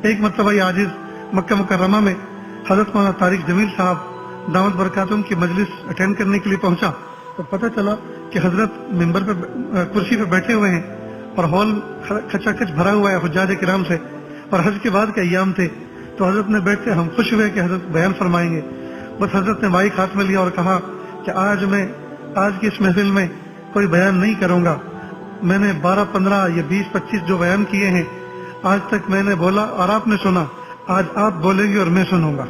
ایک مرتبہ یہ عاجز مکہ مکرمہ میں حضرت مولانا طارق جمیل صاحب دعوت برکاتہم کی مجلس اٹینڈ کرنے کے لیے پہنچا تو پتہ چلا کہ حضرت ممبر پہ کرسی پہ بیٹھے ہوئے ہیں اور ہال کھچا کھچ بھرا ہوا ہے حجاج کرام سے، اور حج کے بعد کے ایام تھے. تو حضرت نے بیٹھتے ہم خوش ہوئے کہ حضرت بیان فرمائیں گے. بس حضرت نے مائک ہاتھ میں لیا اور کہا کہ آج کی اس محفل میں کوئی بیان نہیں کروں گا. میں نے 12 15 یا 20 25 جو بیان کیے ہیں آج تک میں نے بولا اور آپ نے سنا، آج آپ بولیں گے اور میں سنوں گا.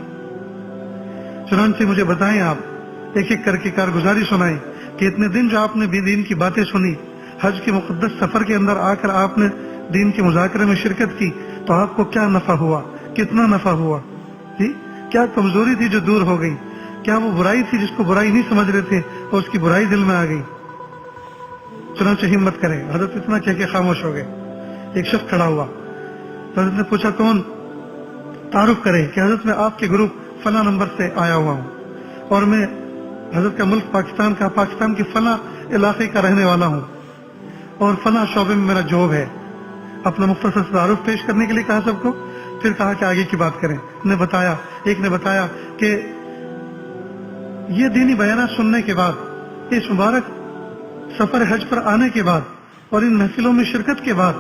چنانچہ مجھے بتائیں، آپ ایک ایک کر کے کارگزاری سنائیں کہ اتنے دن جو آپ نے بھی دین کی باتیں سنی، حج کے مقدس سفر کے اندر آ کر آپ نے دین کے مذاکرے میں شرکت کی تو آپ کو کیا نفع ہوا، کتنا نفع ہوا جی؟ کیا کمزوری تھی جو دور ہو گئی؟ کیا وہ برائی تھی جس کو برائی نہیں سمجھ رہے تھے اور اس کی برائی دل میں آ گئی؟ چنانچہ ہمت کریں. حضرت اتنا کہہ کے خاموش ہو گئے. ایک شخص کھڑا ہوا، حضرت نے پوچھا کون؟ تعارف کرے کہ حضرت میں آپ کے گروپ فلاں نمبر سے آیا ہوا ہوں اور میں حضرت کا ملک پاکستان کے فلاں علاقے کا رہنے والا ہوں اور فلاں شعبے میں میرا جاب ہے. اپنا مختصر تعارف پیش کرنے کے لیے کہا سب کو، پھر کہا کہ آگے کی بات کریں. ایک نے بتایا کہ یہ دینی بیانات سننے کے بعد، اس مبارک سفر حج پر آنے کے بعد اور ان محفلوں میں شرکت کے بعد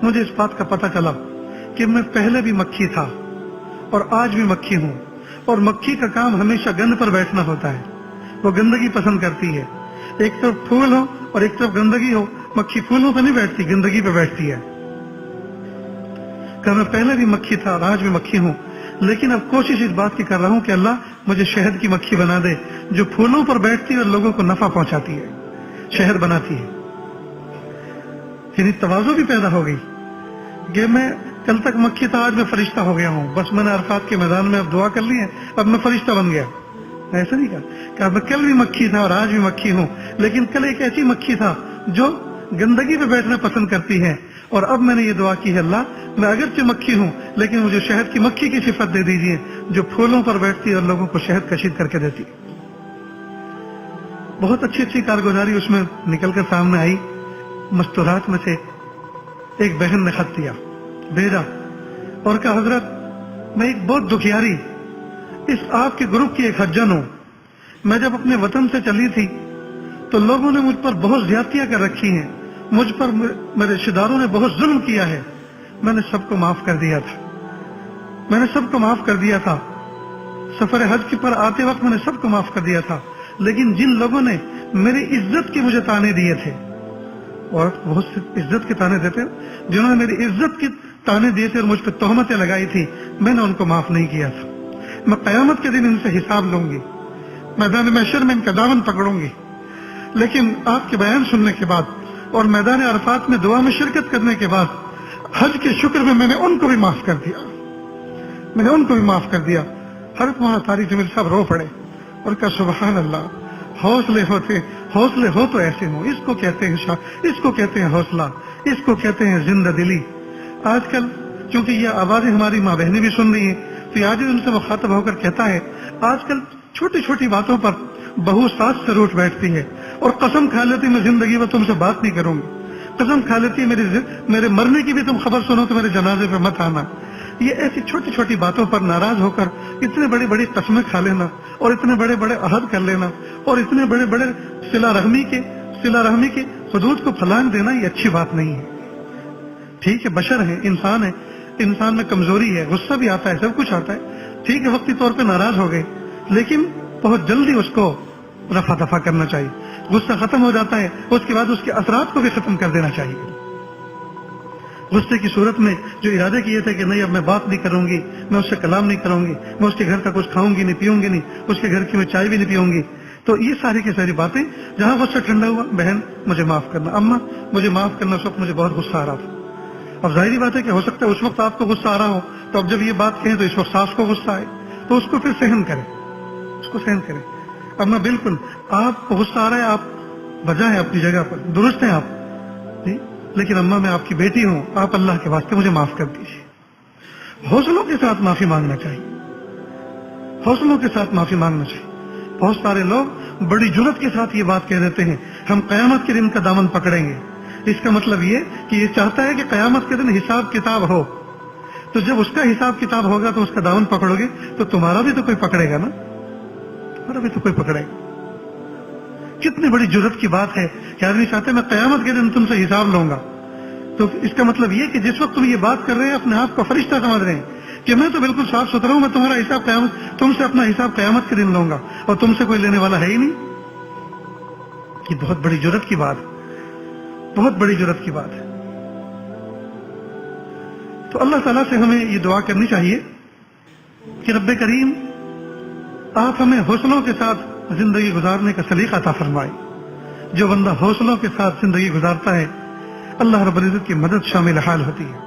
مجھے اس بات کا پتہ چلا کہ میں پہلے بھی مکھی تھا اور آج بھی مکھی ہوں، اور مکھی کا کام ہمیشہ گند پر بیٹھنا ہوتا ہے. وہ گندگی پسند کرتی ہے. ایک طرف پھول ہو اور ایک طرف گندگی ہو، مکھی پھولوں پہ نہیں بیٹھتی، گندگی پہ بیٹھتی ہے. کہ میں پہلے بھی مکھی تھا اور آج بھی مکھی ہوں، لیکن اب کوشش اس بات کی کر رہا ہوں کہ اللہ مجھے شہد کی مکھی بنا دے جو پھولوں پر بیٹھتی ہے اور لوگوں کو نفع پہنچاتی ہے، شہد بناتی ہے. یعنی تواضع بھی پیدا ہو گئی کہ میں کل تک مکھی تھا، آج میں فرشتہ ہو گیا ہوں. بس میں نے عرفات کے میدان میں اب دعا کر لی ہے، اب میں فرشتہ بن گیا. ایسا نہیں کہا کہ میں کل بھی مکھی تھا اور آج بھی مکھی ہوں، لیکن کل ایک ایسی مکھی تھا جو گندگی پہ بیٹھنا پسند کرتی ہے، اور اب میں نے یہ دعا کی ہے اللہ میں اگرچہ مکھی ہوں لیکن مجھے شہد کی مکھی کی صفت دے دیجیے جو پھولوں پر بیٹھتی اور لوگوں کو شہد کشید کر کے دیتی. بہت اچھی کارگزاری اس میں نکل کر سامنے آئی. مستورات میں سے ایک بہن نے خط دیا، بھیجا اور کہا حضرت میں ایک بہت دکھیاری اس آپ کے گروپ کی ایک حجن ہوں. میں جب اپنے وطن سے چلی تھی تو لوگوں نے مجھ پر بہت زیادتیاں کر رکھی ہیں، مجھ پر میرے رشتہ داروں نے بہت ظلم کیا ہے. میں نے سب کو معاف کر دیا تھا، سفر حج کے پر آتے وقت میں نے سب کو معاف کر دیا تھا، لیکن جن لوگوں نے میری عزت کے مجھے تانے دیے تھے، اور بہت سے عزت کے تانے دیتے، جنہوں نے میری عزت کے تانے دیے تھے اور مجھ پہ تہمتیں لگائی تھی، میں نے ان کو معاف نہیں کیا تھا. میں قیامت کے دن ان سے حساب لوں گی، میدان محشر میں ان کا دامن پکڑوں گی. لیکن آپ کے بیان سننے کے بعد اور میدان عرفات میں دعا میں شرکت کرنے کے بعد حج کے شکر میں نے ان کو بھی معاف کر دیا. حضرت مولانا طارق جمیل صاحب رو پڑے اور کہا سبحان اللہ، حوصلے ہو تو ایسے ہوں. اس کو کہتے ہیں حوصلہ، اس کو کہتے ہیں زندہ دلی. آج کل چونکہ یہ آوازیں ہماری ماں بہنیں بھی سن رہی ہیں تو آج ان سے مخاطب ہو کر کہتا ہے آج کل چھوٹی چھوٹی باتوں پر بہو ساس سے روٹ بیٹھتی ہے اور قسم کھا لیتی میں زندگی میں تم سے بات نہیں کروں گی، قسم کھا لیتی ہے میرے مرنے کی بھی تم خبر سنو تو میرے جنازے پہ مت آنا. یہ ایسی چھوٹی چھوٹی باتوں پر ناراض ہو کر اتنے بڑی بڑی قسمیں کھا لینا اور اتنے بڑے بڑے عہد کر لینا اور اتنے بڑے بڑے صلہ رحمی کے حدود کو پھلانگ دینا یہ اچھی بات نہیں ہے. ٹھیک ہے، بشر ہے، انسان میں کمزوری ہے، غصہ بھی آتا ہے، سب کچھ آتا ہے. ٹھیک ہے، وقتی طور پہ ناراض ہو گئے لیکن بہت جلدی اس کو رفع دفع کرنا چاہیے. غصہ ختم ہو جاتا ہے اس کے بعد اس کے اثرات کو بھی ختم کر دینا چاہیے. غصے کی صورت میں جو ارادے کیے تھے کہ نہیں اب میں بات نہیں کروں گی، میں اس سے کلام نہیں کروں گی، میں اس کے گھر کا کچھ کھاؤں گی نہیں، پیوں گی نہیں، اس کے گھر کی میں چائے بھی نہیں پیوں گی، تو یہ ساری کی ساری باتیں جہاں غصہ ٹھنڈا ہوا، بہن مجھے معاف کرنا، اماں مجھے معاف کرنا، اس وقت مجھے بہت غصہ آ رہا تھا. اب ظاہری بات ہے کہ ہو سکتا ہے اس وقت آپ کو غصہ آ رہا ہو تو اب جب یہ بات کہیں تو اس وقت ساس کو غصہ آئے تو اس کو پھر سہن کریں. اماں بالکل آپ کو غصہ آ رہا ہے، آپ بجا ہے اپنی جگہ پر، درست ہیں آپ جی، لیکن اماں میں آپ کی بیٹی ہوں، آپ اللہ کے واسطے مجھے معاف کر دیجیے. حوصلوں کے ساتھ معافی مانگنا چاہیے. بہت سارے لوگ بڑی جرات کے ساتھ یہ بات کہہ دیتے ہیں ہم قیامت کے دن کا دامن پکڑیں گے. اس کا مطلب یہ کہ یہ چاہتا ہے کہ قیامت کے دن حساب کتاب ہو. تو جب اس کا حساب کتاب ہوگا تو اس کا دامن پکڑو گے تو تمہارا بھی تو کوئی پکڑے گا نا، تمہارا بھی تو کوئی پکڑے گا۔ کتنی بڑی جرت کی بات ہے کہ آدمی چاہتے میں قیامت کے دن تم سے حساب لوں گا، تو اس کا مطلب یہ کہ جس وقت تم یہ بات کر رہے ہیں اپنے آپ کو فرشتہ سمجھ رہے ہیں کہ میں تو بالکل صاف ستھرا ہوں، میں تمہارا حساب قیامت، تم سے اپنا حساب قیامت کے دن لوں گا اور تم سے کوئی لینے والا ہے ہی نہیں۔ یہ بہت بڑی جرت کی بات ہے، بہت بڑی جرت کی بات ہے۔ تو اللہ تعالیٰ سے ہمیں یہ دعا کرنی چاہیے کہ رب کریم آپ ہمیں حوصلوں کے ساتھ زندگی گزارنے کا سلیقہ عطا فرمائے۔ جو بندہ حوصلوں کے ساتھ زندگی گزارتا ہے اللہ رب العزت کی مدد شامل حال ہوتی ہے۔